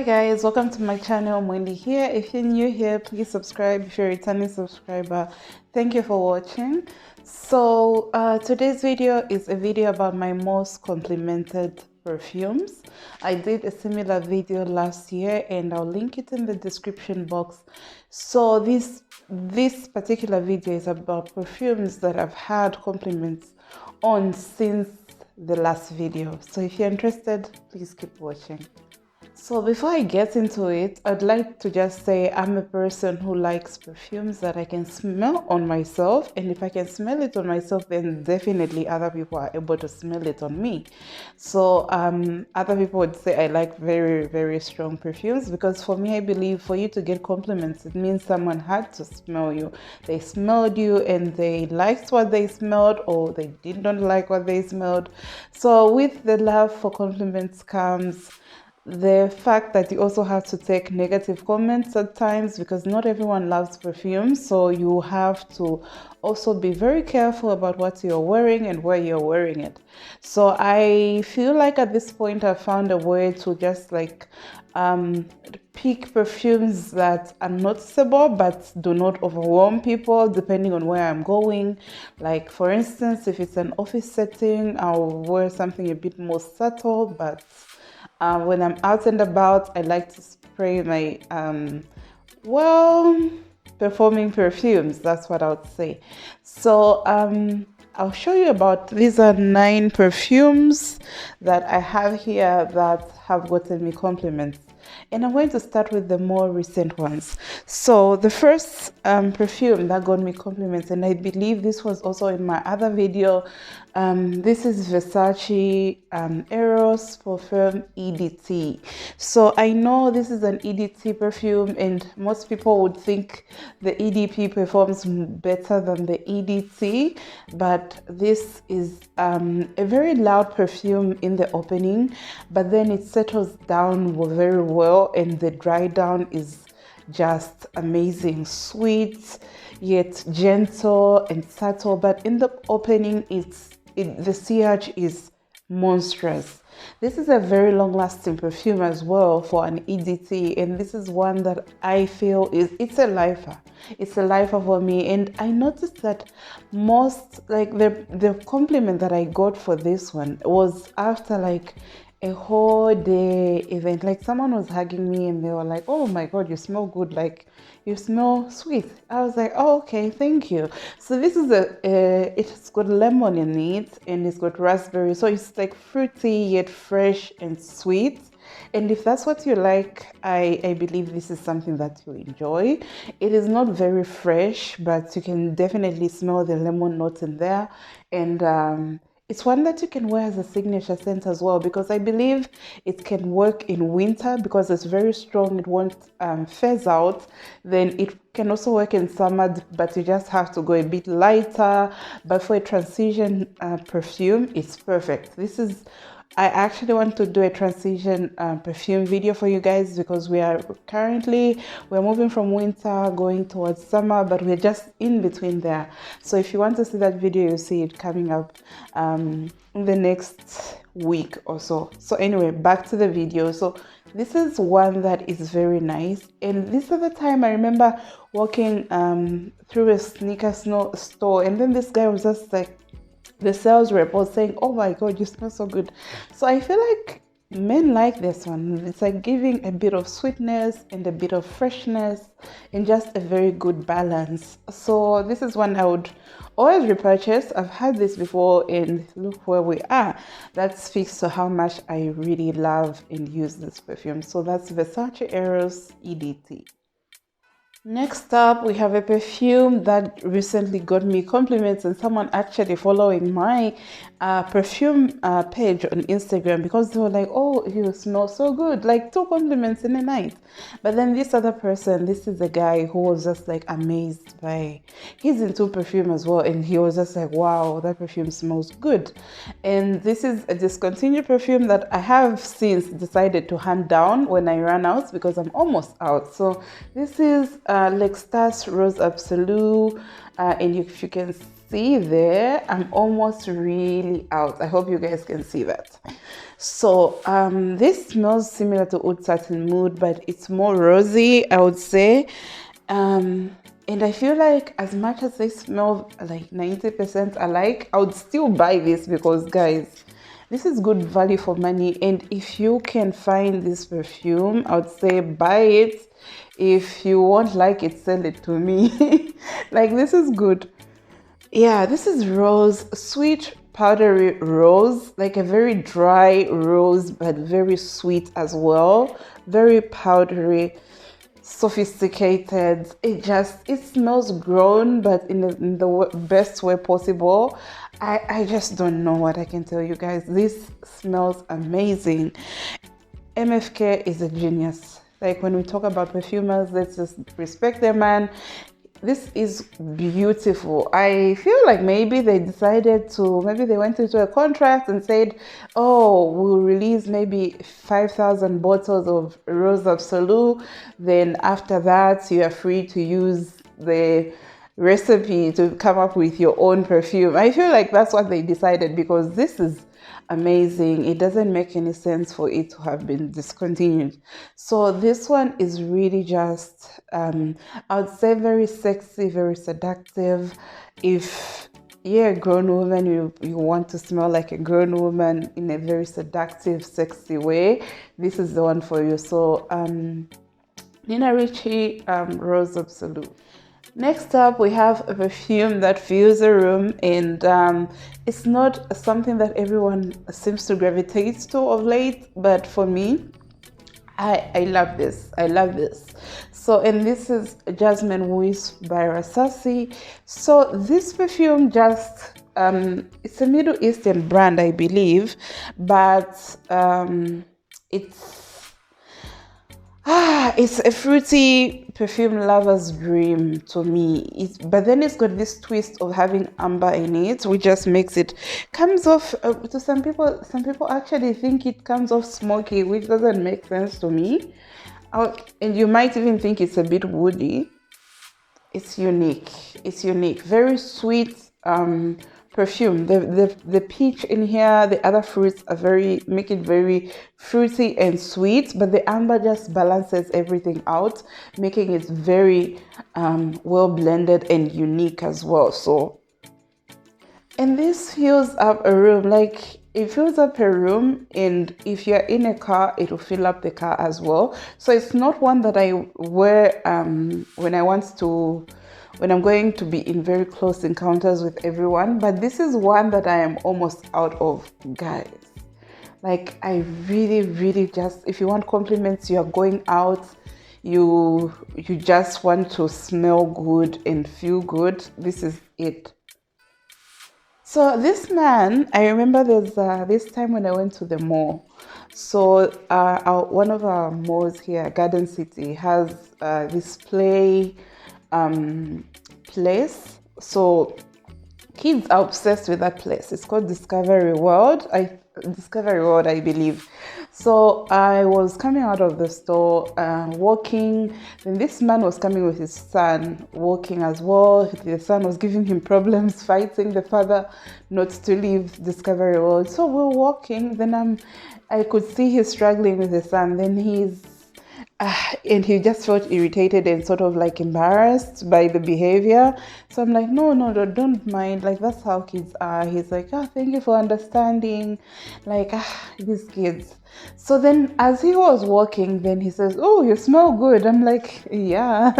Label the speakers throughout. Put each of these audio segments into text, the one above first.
Speaker 1: Hi guys, welcome to my channel. Mwendy here. If you're new here, please subscribe. If you're a returning subscriber, thank you for watching. So today's video is a video about my most complimented perfumes. I did a similar video last year and I'll link it in the description box. So this particular video is about perfumes that I've had compliments on since the last video. So if you're interested, please keep watching. So before I get into it, I'd like to just say I'm a person who likes perfumes that I can smell on myself, and if I can smell it on myself, then definitely other people are able to smell it on me. So other people would say I like very, very strong perfumes, because for me, I believe for you to get compliments, it means someone had to smell you. They smelled you and they liked what they smelled, or they did not like what they smelled. So with the love for compliments comes the fact that you also have to take negative comments at times, because not everyone loves perfume. So you have to also be very careful about what you're wearing and where you're wearing it. So I feel like at this point I found a way to just like pick perfumes that are noticeable but do not overwhelm people depending on where I'm going. Like for instance, if it's an office setting, I'll wear something a bit more subtle, but when I'm out and about, I like to spray my, performing perfumes. That's what I would say. So I'll show you about, these are 9 perfumes that I have here that have gotten me compliments. And I'm going to start with the more recent ones. So the first perfume that got me compliments, and I believe this was also in my other video, this is Versace Eros Perfume EDT. So I know this is an EDT perfume, and most people would think the EDP performs better than the EDT, but this is a very loud perfume in the opening, but then it settles down very well, and the dry down is just amazing, sweet yet gentle and subtle, but in the opening the CH is monstrous. This is a very long-lasting perfume as well for an EDT, and this is one that I feel it's a lifer. It's a lifer for me. And I noticed that most, like the compliment that I got for this one was after like a whole day event. Like someone was hugging me and they were like, "Oh my God, you smell good, like you smell sweet." I was like, "Oh, okay, thank you." So this is it's got lemon in it and it's got raspberry, so it's like fruity yet fresh and sweet. And if that's what you like, I believe this is something that you enjoy. It is not very fresh, but you can definitely smell the lemon notes in there. And it's one that you can wear as a signature scent as well, because I believe it can work in winter because it's very strong. It won't phase out. Then it can also work in summer, but you just have to go a bit lighter. But for a transition perfume, it's perfect. I actually want to do a transition perfume video for you guys, because we're moving from winter going towards summer, but we're just in between there. So if you want to see that video, you'll see it coming up in the next week or so. So anyway, back to the video. So this is one that is very nice, and this other time I remember walking through a sneaker store, and then this guy was just like, the sales rep was saying, "Oh my God, you smell so good." So I feel like men like this one. It's like giving a bit of sweetness and a bit of freshness and just a very good balance. So this is one I would always repurchase. I've had this before, and look where we are. That speaks to how much I really love and use this perfume. So that's Versace Eros EDT. Next up, we have a perfume that recently got me compliments, and someone actually following my perfume page on Instagram, because they were like, "Oh, you smell so good," like 2 compliments in a night. But then this other person, this is a guy who was just like amazed by, he's into perfume as well, and he was just like, "Wow, that perfume smells good." And this is a discontinued perfume that I have since decided to hand down when I ran out, because I'm almost out. So this is Lextus Rose Absolute, and if you can see there, I'm almost really out. I hope you guys can see that. So this smells similar to Oud Satin Mood, but it's more rosy, I would say. And I feel like as much as they smell like 90% alike, I would still buy this because, guys, this is good value for money. And if you can find this perfume, I would say buy it. If you won't like it, sell it to me. Like, this is good. Yeah, this is rose, sweet powdery rose, like a very dry rose, but very sweet as well. Very powdery, sophisticated. It smells grown, but in the best way possible. I just don't know what I can tell you guys. This smells amazing. MFK is a genius. Like, when we talk about perfumers, let's just respect them, man. This is beautiful. I feel like maybe they went into a contract and said, oh, we'll release maybe 5,000 bottles of Rose Absolute. Then after that, you are free to use the recipe to come up with your own perfume. I feel like that's what they decided, because this is amazing. It doesn't make any sense for it to have been discontinued. So this one is really just I would say very sexy, very seductive. If you're a grown woman, you want to smell like a grown woman in a very seductive, sexy way, this is the one for you. So Nina Ricci Rose Absolute. Next up, we have a perfume that fills a room, and it's not something that everyone seems to gravitate to of late, but for me, I love this. I love this. So, and this is Jasmine Wisp by Versace. So this perfume just, it's a Middle Eastern brand, I believe, but it's a fruity perfume lover's dream to me. But then it's got this twist of having amber in it, which just makes it comes off to some people. Some people actually think it comes off smoky, which doesn't make sense to me. And you might even think it's a bit woody. It's unique. It's unique. Very sweet perfume. The peach in here, the other fruits make it very fruity and sweet, but the amber just balances everything out, making it very well blended and unique as well. So, and this fills up a room. Like, it fills up a room, and if you're in a car, it will fill up the car as well. So it's not one that I wear when I'm going to be in very close encounters with everyone, but this is one that I am almost out of, guys. Like, I really, really just, if you want compliments, you are going out, you just want to smell good and feel good, this is it. So this man, I remember there's this time when I went to the mall. So one of our malls here, Garden City, has this place. So kids are obsessed with that place. It's called Discovery World, I believe. So I was coming out of the store, walking, and this man was coming with his son, walking as well. The son was giving him problems, fighting the father not to leave Discovery World. So we're walking, then I could see he's struggling with the son. Then and he just felt irritated and sort of like embarrassed by the behavior. So I'm like, no, don't mind. Like, that's how kids are. He's like, thank you for understanding. Like, these kids. So then as he was walking, then he says, oh, you smell good. I'm like, yeah,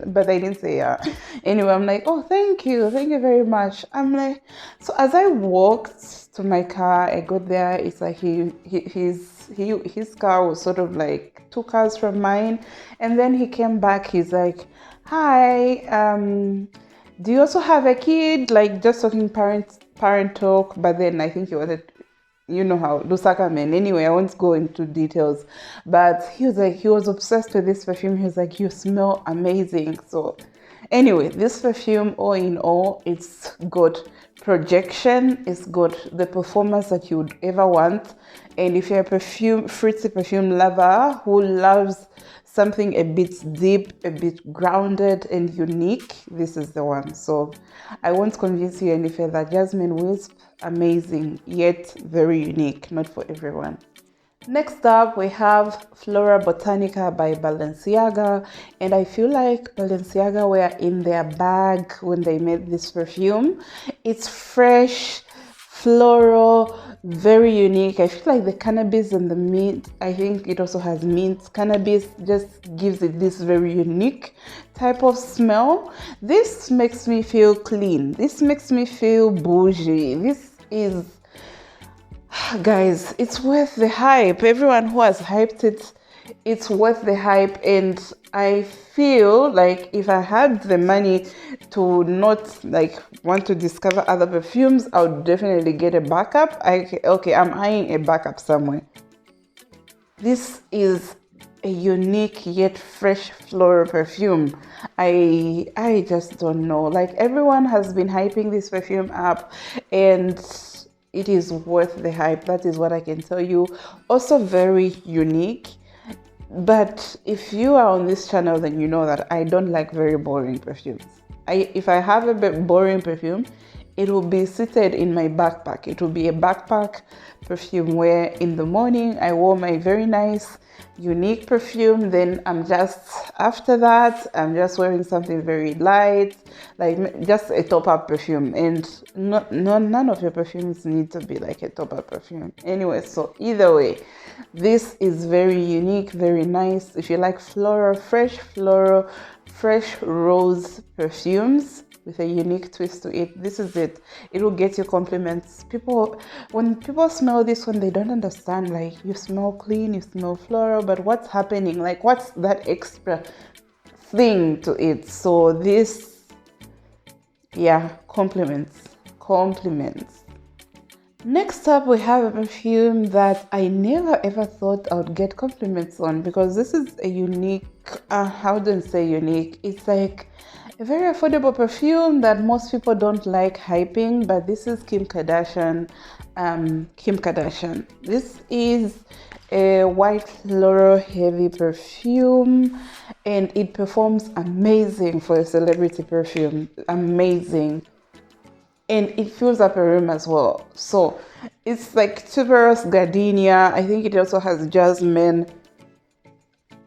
Speaker 1: but I didn't say yeah. Anyway, I'm like, oh, thank you very much. I'm like, so as I walked to my car, I got there, it's like his car was sort of like 2 cars from mine, and then he came back. He's like, hi, do you also have a kid? Like, just talking parent talk. But then I think he wanted, you know how Lusaka men. Anyway, I won't go into details, but he was obsessed with this perfume. He was like, you smell amazing. So anyway, this perfume, all in all, it's got projection, it's got the performance that you would ever want. And if you're a fruity perfume lover who loves something a bit deep, a bit grounded and unique, this is the one. So I won't convince you any further. Jasmine Wisp, amazing, yet very unique, not for everyone. Next up, we have Florabotanica by Balenciaga, and I feel like Balenciaga were in their bag when they made this perfume. It's fresh, floral, very unique. I feel like the cannabis and the mint, I think it also has mint. Cannabis just gives it this very unique type of smell. This makes me feel clean. This makes me feel bougie. This is, guys, it's worth the hype. Everyone who has hyped it, it's worth the hype. And I feel like if I had the money to not like want to discover other perfumes, I would definitely get a backup. Okay, I'm eyeing a backup somewhere. This is a unique yet fresh floral perfume. I just don't know. Like, everyone has been hyping this perfume up, and it is worth the hype. That is what I can tell you. Also very unique. But if you are on this channel, then you know that I don't like very boring perfumes. If I have a bit boring perfume, it will be seated in my backpack. It will be a backpack perfume where in the morning I wore my very nice unique perfume, then after that I'm just wearing something very light, like just a top-up perfume. And none of your perfumes need to be like a top-up perfume anyway. So either way, this is very unique, very nice. If you like fresh rose perfumes with a unique twist to it, this is it. It will get you compliments. When people smell this one, they don't understand, like, you smell clean, you smell floral, but what's happening? Like, what's that extra thing to it? So this, yeah, compliments. Next up, we have a perfume that I never ever thought I would get compliments on, because this is a unique, how do I say unique? It's like a very affordable perfume that most people don't like hyping, but this is Kim Kardashian. This is a white floral heavy perfume, and it performs amazing for a celebrity perfume. Amazing. And it fills up a room as well. So it's like tuberose gardenia. I think it also has jasmine.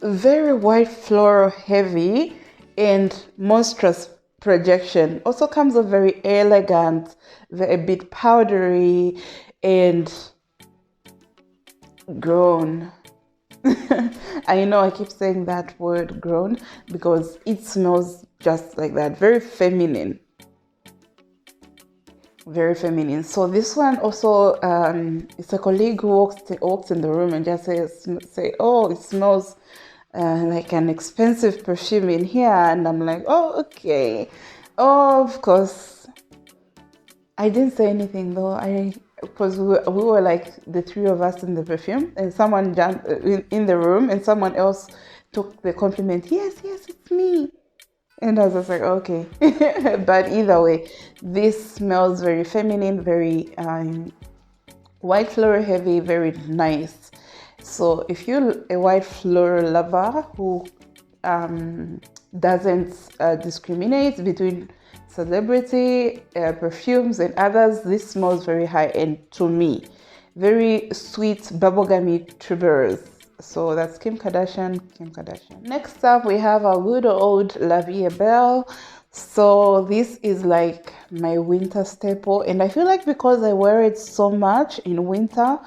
Speaker 1: Very white floral heavy and monstrous projection. Also comes off very elegant, a bit powdery and grown. I know I keep saying that word grown because it smells just like that. Very feminine. Very feminine. So this one also, it's a colleague who walks in the room and just say, oh, it smells like an expensive perfume in here. And I'm like, oh, okay. Oh, of course. I didn't say anything though. Because we were like the three of us in the perfume, and someone jumped in the room, and someone else took the compliment. Yes, it's me. And I was just like, okay. But either way, this smells very feminine, very white floral heavy, very nice. So if you're a white floral lover who doesn't discriminate between celebrity perfumes and others, this smells very high-end to me. Very sweet, bubblegummy tuberose. So that's Kim Kardashian. Next up, we have a good old La Vie Est Belle. So this is like my winter staple, and I feel like because I wear it so much in winter,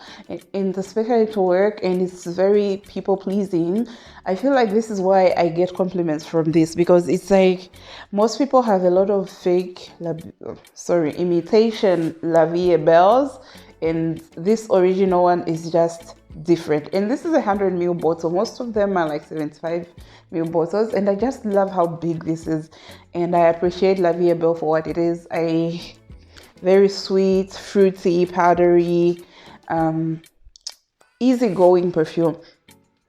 Speaker 1: and especially to work, and it's very people pleasing, I feel like this is why I get compliments from this, because it's like most people have a lot of fake, imitation La Vie Est Belles, and this original one is just different. And this is a 100 ml bottle. Most of them are like 75 ml bottles, and I just love how big this is, and I appreciate La Vie Est Belle for what it is. Very sweet, fruity, powdery, easygoing perfume.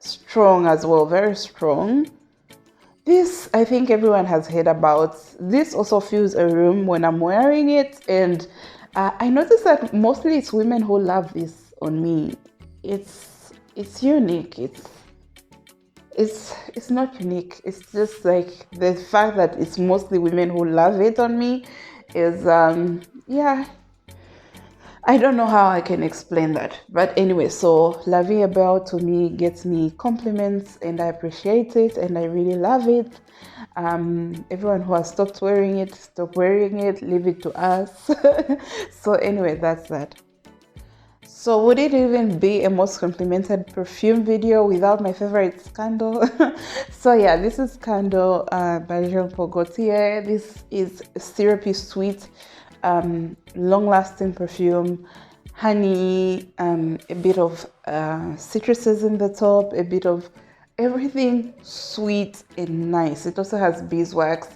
Speaker 1: Strong as well, very strong. This, I think everyone has heard about. This also fills a room when I'm wearing it, and I noticed that mostly it's women who love this on me. It's unique. it's not unique. It's just like the fact that it's mostly women who love it on me is yeah, I don't know how I can explain that. But anyway, so La Vie Est Belle to me gets me compliments and I appreciate it and I really love it. Everyone who has stopped wearing it, stop wearing it, leave it to us. So anyway, that's that. So would it even be a most complimented perfume video without my favorite scandal? So yeah, this is Scandal by Jean-Paul Gaultier. This is a syrupy sweet, long-lasting perfume, honey, a bit of citruses in the top, a bit of everything sweet and nice. It also has beeswax.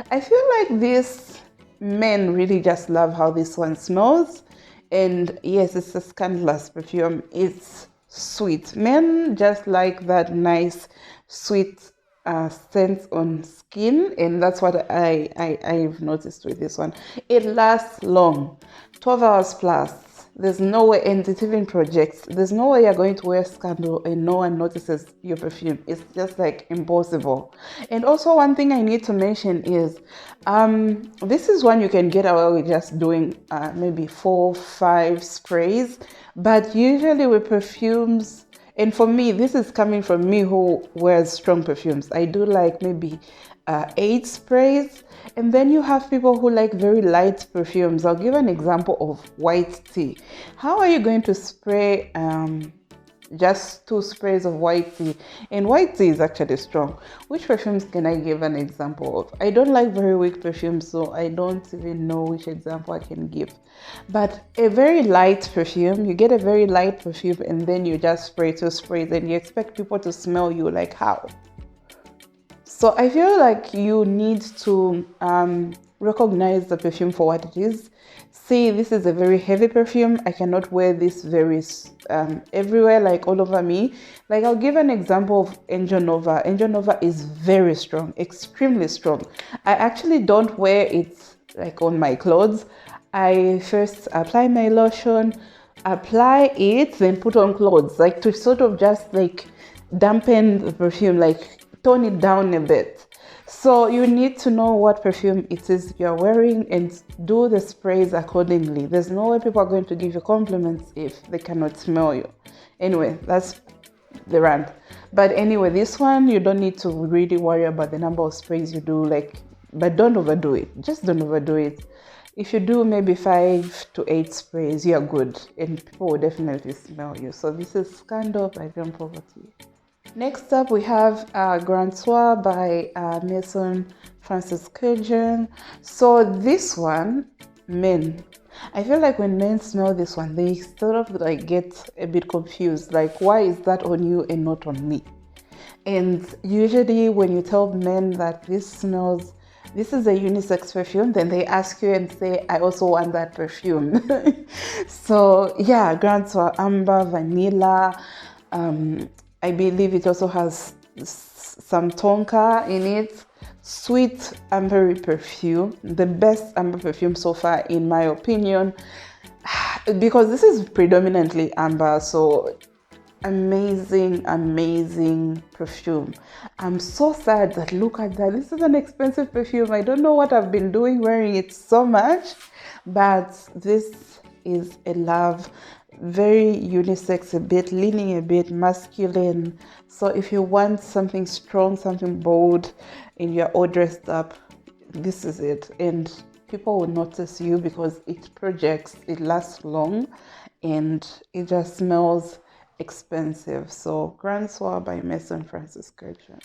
Speaker 1: I feel like this men really just love how this one smells. And yes, it's a scandalous perfume. It's sweet. Men just like that nice, sweet scent on skin, and that's what I've noticed with this one. It lasts long, 12 hours plus. There's no way, and it even projects. There's no way you're going to wear Scandal and no one notices your perfume. It's just like impossible. And also one thing I need to mention is, this is one you can get away with just doing maybe 4, 5 sprays. But usually with perfumes, and for me, this is coming from me who wears strong perfumes. I do like maybe 8 sprays. And then you have people who like very light perfumes. I'll give an example of white tea. How are you going to spray just 2 sprays of white tea? And white tea is actually strong. Which perfumes can I give an example of? I don't like very weak perfumes, so I don't even know which example I can give. But a very light perfume, you get a very light perfume and then you just spray 2 sprays and you expect people to smell you. Like how? So I feel like you need to recognize the perfume for what it is. See, this is a very heavy perfume. I cannot wear this very everywhere, like all over me. Like I'll give an example of Angel Nova. Angel Nova is very strong, extremely strong. I actually don't wear it like on my clothes. I first apply my lotion, apply it, then put on clothes, like to sort of just like dampen the perfume, like tone it down a bit. So you need to know what perfume it is you're wearing and do the sprays accordingly. There's no way people are going to give you compliments if they cannot smell you. Anyway, that's the rant. But anyway, this one, you don't need to really worry about the number of sprays you do, but don't overdo it. Just don't overdo it. If you do maybe 5 to 8 sprays, you're good and people will definitely smell you. So this is Scandal by Jean-Paul Gaultier. Next up, we have Soir by Maison Francis Kurkdjian. So this one, men. I feel like when men smell this one, they sort of like get a bit confused. Like, why is that on you and not on me? And usually when you tell men that this is a unisex perfume, then they ask you and say, I also want that perfume. So yeah, Soir, amber, vanilla. I believe it also has some tonka in it. Sweet ambery perfume, the best amber perfume so far in my opinion, because this is predominantly amber. So amazing perfume. I'm so sad that look at that, this is an expensive perfume. I don't know what I've been doing wearing it so much, but this is a love. Very unisex, a bit leaning a bit masculine. So if you want something strong, something bold, and you're all dressed up, this is it. And people will notice you because it projects, it lasts long, and it just smells expensive. So Soir by Maison Francis Kurkdjian.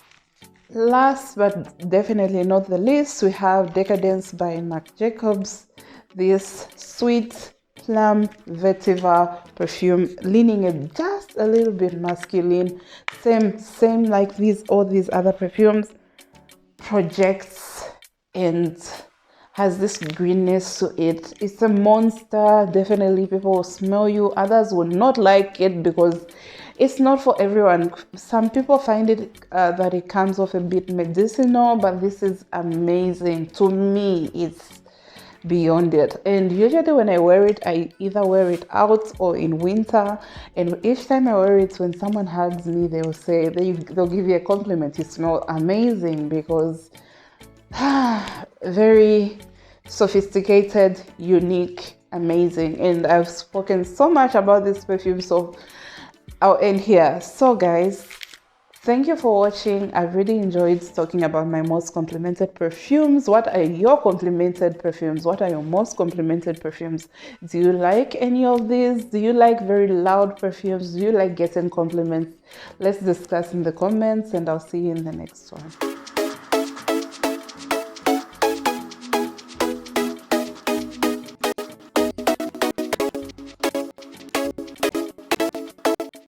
Speaker 1: Last but definitely not the least, we have Decadence by Marc Jacobs. This sweet plum vetiver perfume, leaning just a little bit masculine, same like all these other perfumes, projects and has this greenness to it. It's a monster. Definitely people will smell you, others will not like it because it's not for everyone. Some people find it that it comes off a bit medicinal, but this is amazing. To me, it's beyond it. And usually when I wear it, I either wear it out or in winter, and each time I wear it, when someone hugs me, they will say, they'll give you a compliment, you smell amazing, because very sophisticated, unique, amazing. And I've spoken so much about this perfume, so I'll end here. So guys, thank you for watching. I've really enjoyed talking about my most complimented perfumes. What are your complimented perfumes? What are your most complimented perfumes? Do you like any of these? Do you like very loud perfumes? Do you like getting compliments? Let's discuss in the comments, and I'll see you in the next one.